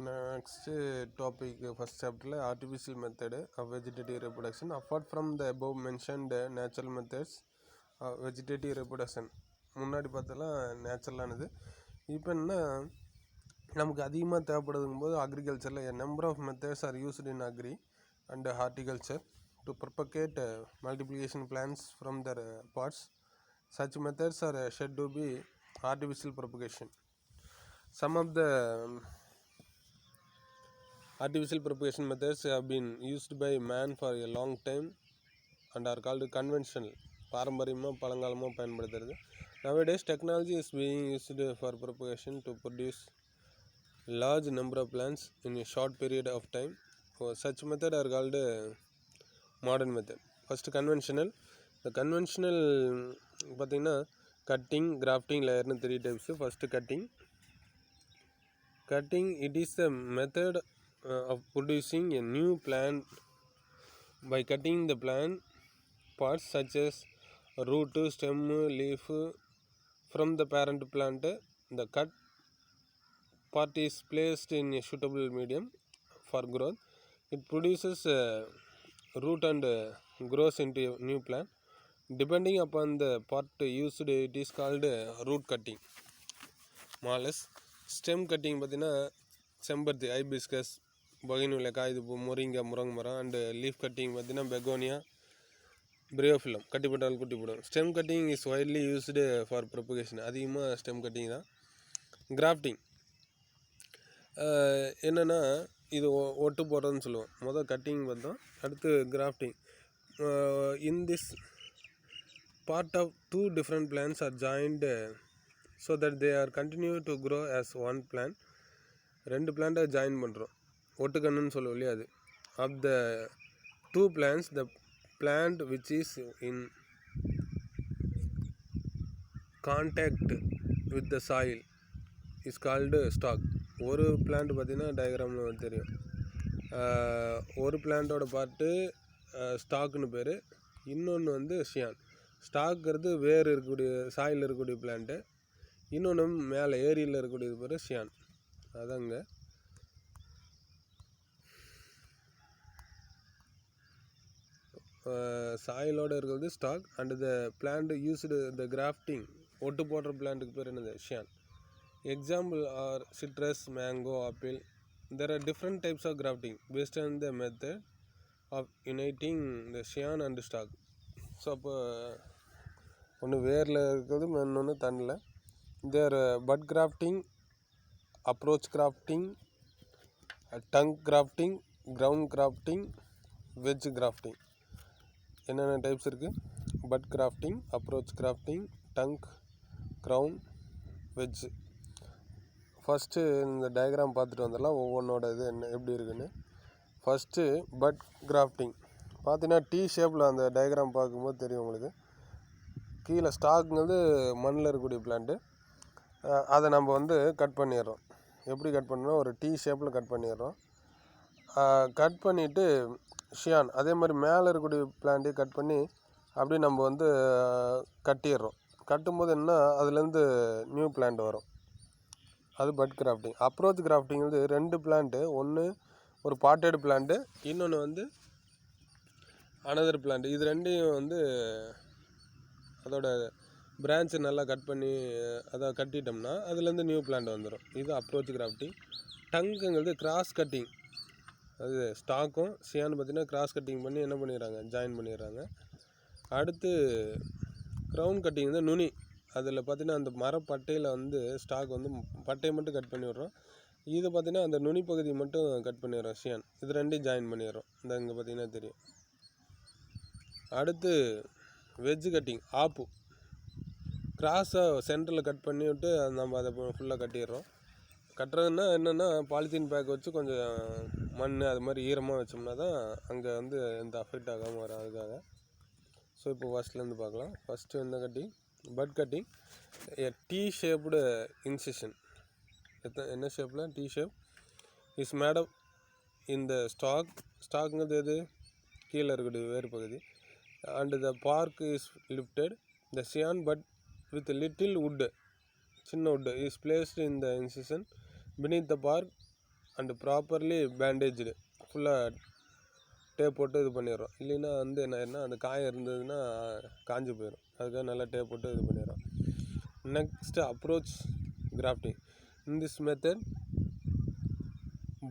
Next topic, first chapter, artificial method of vegetative reproduction. Apart from the above mentioned natural methods of vegetative reproduction, முன்னாடி பார்த்தலாம் நேச்சுரலானது. இப்போ என்ன நமக்கு அதிகமாக தேவைப்படுதுங்கும் போது அக்ரிகல்ச்சரில் a number of methods are used in agri and horticulture to propagate multiplication plants from their parts. Such methods are said to be artificial propagation. Some of the artificial propagation methods have been used by man for a long time and are called conventional. பாரம்பரியமாக பழங்காலமாக பயன்படுத்துறது. Nowadays technology is being used for propagation to produce large number of plants in a short period of time. Such method are called modern method. First conventional. The conventional பார்த்தீங்கன்னா cutting, grafting, layerனு 3 types. First cutting, it is a method of producing a new plant by cutting the plant parts such as root, stem, leaf from the parent plant. The cut part is placed in a suitable medium for growth. It produces root and grows into a new plant. Depending upon the part used, it is called root cutting. Malus stem cutting பார்த்தீங்கன்னா செம்பருத்தி, hibiscus, பகினுலக்கா, இது முருங்கை, முருங்கை and leaf cutting பார்த்தீங்கன்னா begonia, bryophyllum, கட்டிப்பட்டால் குட்டி போடும். Stem cutting is widely used for propagation. அதிகமாக ஸ்டெம் கட்டிங் தான். கிராஃப்டிங் என்னென்னா இது ஒட்டு போடுறதுன்னு சொல்லுவோம். மொதல் கட்டிங் பார்த்தோம், அடுத்து grafting. In this part of two different plants are joined so that they are continue to grow as one plant. ரெண்டு பிளான்ட்டை ஜாயின் பண்ணுறோம், ஒட்டுக்கண்ணுன்னு சொல்லுவோம் இல்லையா அது. of the two plants, the plant which is in contact with the soil is called stalk. ஒரு plant பார்த்திங்கன்னா டயக்ராமில் தெரியும், ஒரு பிளான்ட்டோட பார்ட்டு ஸ்டாக்குன்னு பேர், இன்னொன்று வந்து ஷியான். ஸ்டாக்கிறது வேர் இருக்கக்கூடிய சாயில் இருக்கக்கூடிய பிளான்ட்டு, இன்னொன்று மேலே ஏரியில் இருக்கக்கூடியது பேர் ஷியான். அதாங்க சாயிலோடு இருக்கிறது stock. And the plant used the grafting, ஒட்டு போடுற பிளான்ட்டுக்கு பேர் என்னது, scion. Example are citrus, mango, apple. There are different types of grafting based on the method of uniting the scion and stock. So அப்போ ஒன்று வேரில் இருக்கிறது, இன்னொன்று தண்ணில். There bud grafting, approach grafting, tongue grafting, ground grafting, wedge grafting. என்னென்ன types இருக்குது? Bud grafting, approach grafting, tongue, ground, wedge. First இந்த diagram பார்த்துட்டு வந்துடலாம், ஒவ்வொன்றோட இது என்ன எப்படி இருக்குன்னு. ஃபஸ்ட்டு பட் கிராஃப்டிங் பார்த்தீங்கன்னா டி ஷேப்பில் அந்த டயக்ராம் பார்க்கும்போது தெரியும் உங்களுக்கு. கீழே ஸ்டாக்குங்கிறது மண்ணில் இருக்கக்கூடிய பிளான்ட்டு, அதை நம்ம வந்து கட் பண்ணிடுறோம். எப்படி கட் பண்ணோம், ஒரு டி ஷேப்பில் கட் பண்ணிடுறோம். கட் பண்ணிவிட்டு ஷியான் அதே மாதிரி மேலே இருக்கக்கூடிய பிளான்ட்டையும் கட் பண்ணி அப்படியே நம்ம வந்து கட்டிடுறோம். கட்டும்போது என்ன, அதுலேருந்து நியூ பிளான்ட் வரும், அது பட் கிராஃப்டிங். அப்ரோச் கிராஃப்டிங்கிறது ரெண்டு பிளான்ட்டு, ஒன்று ஒரு பாட்டட் பிளான்ட்டு, இன்னொன்று வந்து அனதர் பிளான்ட். இது ரெண்டையும் வந்து அதோட பிரான்ச்சு நல்லா கட் பண்ணி அதை கட்டிட்டோம்னா அதுலேருந்து நியூ பிளான்ட் வந்துடும். இது அப்ரோச் கிராஃப்டிங். டங்குங்கிறது கிராஸ் கட்டிங், அது ஸ்டாக்கும் ஷியான்னு பார்த்திங்கன்னா கிராஸ் கட்டிங் பண்ணி என்ன பண்ணிடுறாங்க, ஜாயின் பண்ணிடுறாங்க. அடுத்து க்ரவுண்ட் கட்டிங் வந்து நுனி, அதில் பார்த்திங்கன்னா அந்த மரப்பட்டையில் வந்து ஸ்டாக் வந்து பட்டையை மட்டும் கட் பண்ணி விட்றோம், இது பார்த்திங்கன்னா அந்த நுனி பகுதியை மட்டும் கட் பண்ணிடுறோம் ஷியான். இது ரெண்டையும் ஜாயின் பண்ணிடுறோம், இந்த இங்கே பார்த்திங்கன்னா தெரியும். அடுத்து வெஜ் கட்டிங், ஆப்பு கிராஸை சென்டரில் கட் பண்ணி விட்டு நம்ம அதை ஃபுல்லாக கட்டிடுறோம். கட்டுறதுன்னா என்னென்னா பாலித்தீன் பேக் வச்சு கொஞ்சம் மண் அது மாதிரி ஈரமாக வச்சோம்னா தான் அங்கே வந்து எந்த அஃபெக்ட் ஆகாமல் வரும், அதுக்காக. ஸோ இப்போ ஃபஸ்ட்லேருந்து பார்க்கலாம். ஃபஸ்ட்டு என்ன cutting, but cutting. D shaped incision, என்ன ஷேப்பில், டி ஷேப் இஸ் மேடம் இந்த ஸ்டாக்குங்கிறது எது, கீழே இருக்கக்கூடிய வேறு பகுதி. And the park is lifted. The Chiyaan but with little wood, சின்ன wood is placed in the incision beneath the bark and properly bandaged, ஃபுல்லாக டேப் போட்டு இது பண்ணிடுறோம். இல்லைன்னா வந்து என்ன ஆயிருன்னா அந்த காயம் இருந்ததுன்னா காஞ்சி போயிடும். அதுக்காக நல்லா டேப் போட்டு இது பண்ணிடுறோம். Next approach grafting. In this method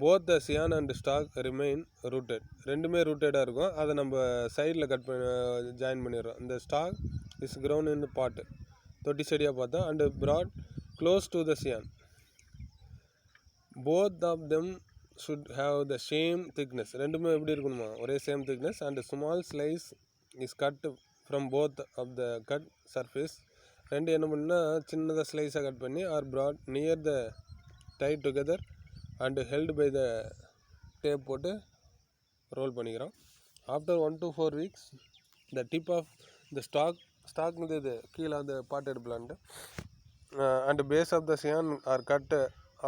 both the scion and stock remain rooted. ரெண்டுமே ரூட்டடாக இருக்கும். அதை நம்ம சைடில் கட் பண்ணி ஜாயின் பண்ணிடுறோம். இந்த stock is grown in pot, தொட்டி செடியாக பார்த்தோம், and brought close to the scion. Both of them should have the same thickness. ரெண்டுமே எப்படி இருக்கணுமா, ஒரே same thickness, and small slice is cut from both of the cut surface. ரெண்டு என்ன பண்ணால் சின்னதாக ஸ்லைஸாக கட் பண்ணி R brought near the tied together and held by the tape போட்டு ரோல் பண்ணிக்கிறோம். After 1 to 4 weeks the tip of the stalk இது கீழே அந்த potted plant and base of the sian are cut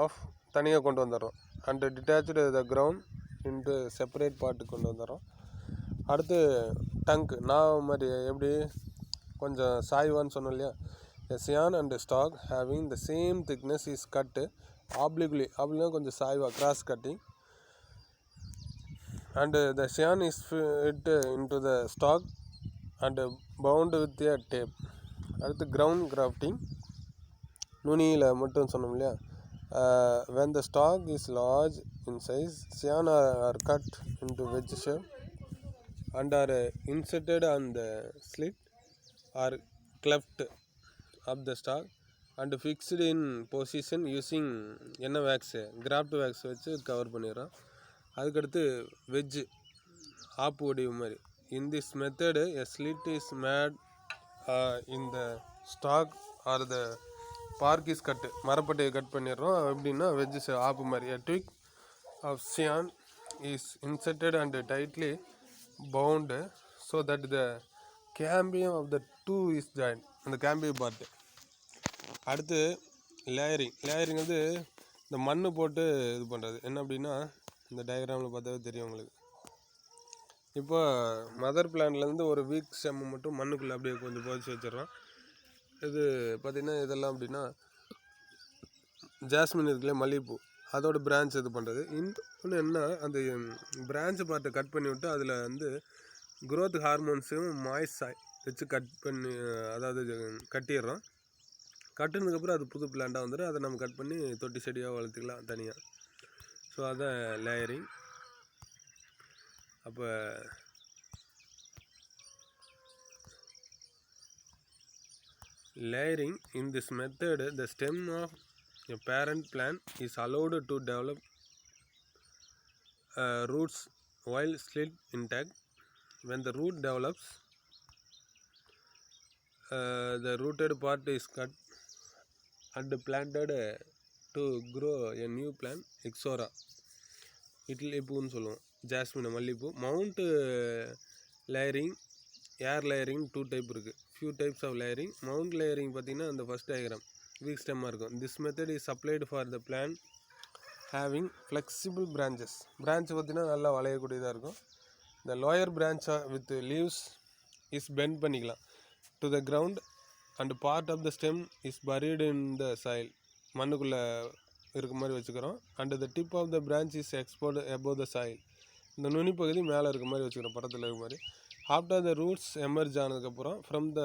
off, தனியாக கொண்டு வந்துடுறோம். And detach the ground into separate பார்ட்டுக்கு கொண்டு வந்துடுறோம். அடுத்து டங்க் நான் மாதிரி எப்படி கொஞ்சம் சாய்வான்னு சொன்னோம் இல்லையா. A scion and stock having the same thickness is cut obliquely, அப்படின்னா கொஞ்சம் சாய்வாக cross cutting, and the scion is fit into the stock and bound with a tape. அடுத்து கிரவுண்ட் கிராஃப்டிங். நுனியில் மட்டும் சொன்னோம் இல்லையா. When the stalk is large in size, sian are cut into wedge shape and are inserted on the slit or cleft of the stalk and fixed in position using என்ன wax, craft wax வச்சு cover பண்ணிடுறோம். அதுக்கடுத்து veg ஆப்பு வடிவு மாதிரி. In this method a slit is made in the stalk or the bark is cut, மரப்பட்டையை cut பண்ணிடுறோம். எப்படின்னா veggies ஆப்பு மாதிரி. A twig of sian is inserted and tightly bound so that the cambium of the two is joined, அந்த cambium part. அடுத்து layering வந்து இந்த மண் போட்டு இது பண்ணுறது. என்ன அப்படின்னா இந்த டயக்ராமில் பார்த்தாவே தெரியும் உங்களுக்கு. இப்போ மதர் பிளான்ட்லேருந்து ஒரு வீக் ஸ்டெம் மட்டும் மண்ணுக்குள்ளே அப்படியே கொஞ்சம் புதைச்சி வச்சிடறோம். இது பார்த்திங்கன்னா இதெல்லாம் அப்படின்னா ஜாஸ்மின் இருக்குல்ல, மல்லிகைப்பூ, அதோட பிரான்ச் இது பண்ணுறது. இன்னொன்று என்ன, அந்த பிரான்ச் பார்ட்டை கட் பண்ணி விட்டு அதில் வந்து க்ரோத் ஹார்மோன்ஸையும் மாய்ஸ்சாய் வச்சு கட் பண்ணி, அதாவது கட்டிடுறோம். கட்டினதுக்கப்புறம் அது புது பிளான்ட்டாக வந்துடும். அதை நம்ம கட் பண்ணி தொட்டி செடியாக வளர்த்துக்கலாம் தனியாக. ஸோ அதான் லேயரிங். அப்போ layering, in this method the stem of a parent plant is allowed to develop roots while still intact. When the root develops, the rooted part is cut and planted to grow a new plant. exora idli பூன்னு சொல்லுவோம், jasmine மல்லிகைப்பூ. Mound layering, air layering 2 type இருக்குது. Few types of layering. Mound layering பார்த்திங்கன்னா அந்த first diagram weak ஸ்டெம்மாக இருக்கும். This method is applied for the plant having flexible branches. Branch பார்த்திங்கன்னா நல்லா வளையக்கூடியதாக இருக்கும். The lower branch with leaves is bend பண்ணிக்கலாம் to the ground and part of the stem is buried in the soil, மண்ணுக்குள்ளே இருக்க மாதிரி வச்சுக்கிறோம். And the tip of the branch is export above the soil, இந்த நுனி பகுதி மேலே இருக்க மாதிரி வச்சுக்கிறோம், படத்தில் இருக்க மாதிரி. ஆஃப்டர் த ரூட்ஸ் எமர்ஜ் ஆனதுக்கப்புறம் from the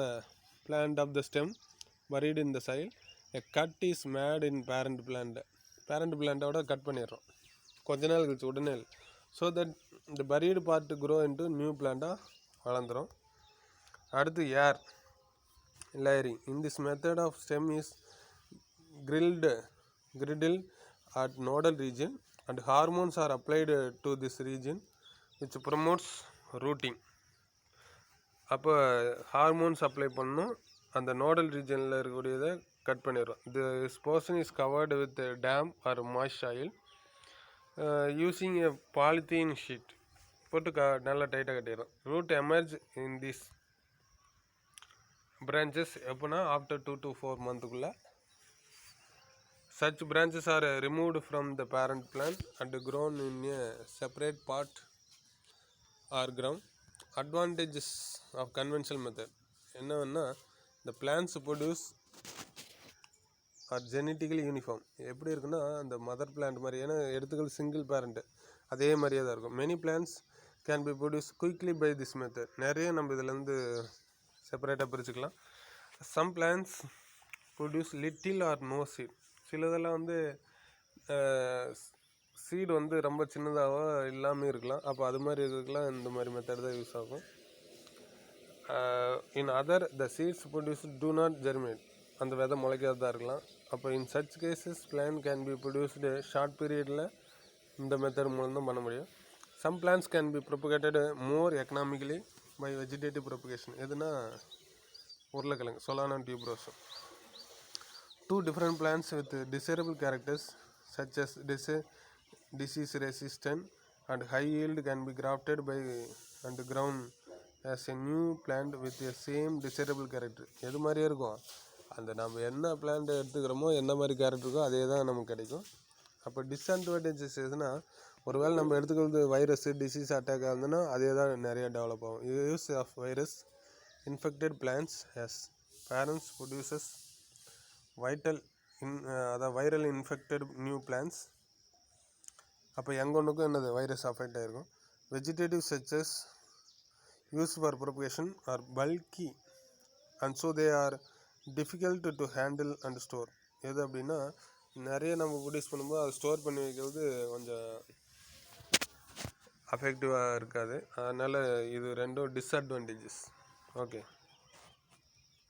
plant of the stem buried in the soil a cut is made in parent பிளான்ட்டோட கட் பண்ணிடுறோம் கொஞ்ச நாள் கழிச்சு, உடனே. ஸோ தட் இந்த buried part grow into new பிளான்ட்டாக வளர்ந்துடும். அடுத்து air layering. In this method of stem is griddled at nodal region and hormones are applied to this region which promotes rooting. அப்போ ஹார்மோன்ஸ் அப்ளை பண்ணணும், அந்த nodal ரீஜனில் இருக்கக்கூடியதை cut பண்ணிடுறோம். This portion is covered with damp or moist oil using a polythene sheet போட்டு நல்லா டைட்டாக கட்டிடுறோம். Root emerge in this branches எப்போனா ஆஃப்டர் 2 to 4 மந்த்துக்குள்ளே. such branches are removed from the parent plant and grown in a separate part or ground. Advantages of conventional method என்னன்னா, the plants produce R genetically uniform. எப்படி இருக்குன்னா அந்த mother plant மாதிரி, ஏன்னா எடுத்துக்கள் single parent அதே மாதிரியே தான் இருக்கும். Many plants can be produce quickly by this method. நிறைய நம்ம இதிலேருந்து செப்பரேட்டாக பிரிச்சுக்கலாம். Some plants produce little or no seed. சிலதெல்லாம் வந்து சீடு வந்து ரொம்ப சின்னதாக இல்லாமல் இருக்கலாம். அப்போ அது மாதிரி இருக்கலாம், இந்த மாதிரி மெத்தட் தான் யூஸ் ஆகும். In other the seeds produce do not germinate. அந்த விதை முளைக்காததாக இருக்கலாம். அப்போ in such cases plant can be produced short பீரியடில் இந்த மெத்தட் மூலம் தான் பண்ண முடியும். Some plants can be propagated more economically by vegetative propagation. எதுனா உருளைக்கிழங்கு, Solanum tuberosum. Two different plants with desirable characters such as disease resistant and high yield can be grafted by and grown as a new plant with the same desirable character. எது மாதிரியே இருக்கும், அந்த நம்ம என்ன plant எடுத்துக்கிறோமோ என்ன மாதிரி character இருக்கோ அதே தான் நமக்கு கிடைக்கும். அப்போ டிஸ்அட்வான்டேஜஸ் எதுனா, ஒருவேளை நம்ம எடுத்துக்கிறது வைரஸ் டிசீஸ் அட்டாக் ஆகுதுன்னா அதே தான் நிறைய டெவலப் ஆகும். Use of virus infected plants as parents produces viral infected new plants. அப்போ எங்கொன்றுக்கும் என்னது வைரஸ் அஃபெக்ட் ஆகிருக்கும். Vegetative such as use for propagation are bulky and so they are difficult to handle and store. எது அப்படின்னா, நிறைய நம்ம produce பண்ணும்போது அதை ஸ்டோர் பண்ணி வைக்கிறது கொஞ்சம் அஃபெக்டிவாக இருக்காது. அதனால் இது ரெண்டும் டிஸ்அட்வான்டேஜஸ். ஓகே.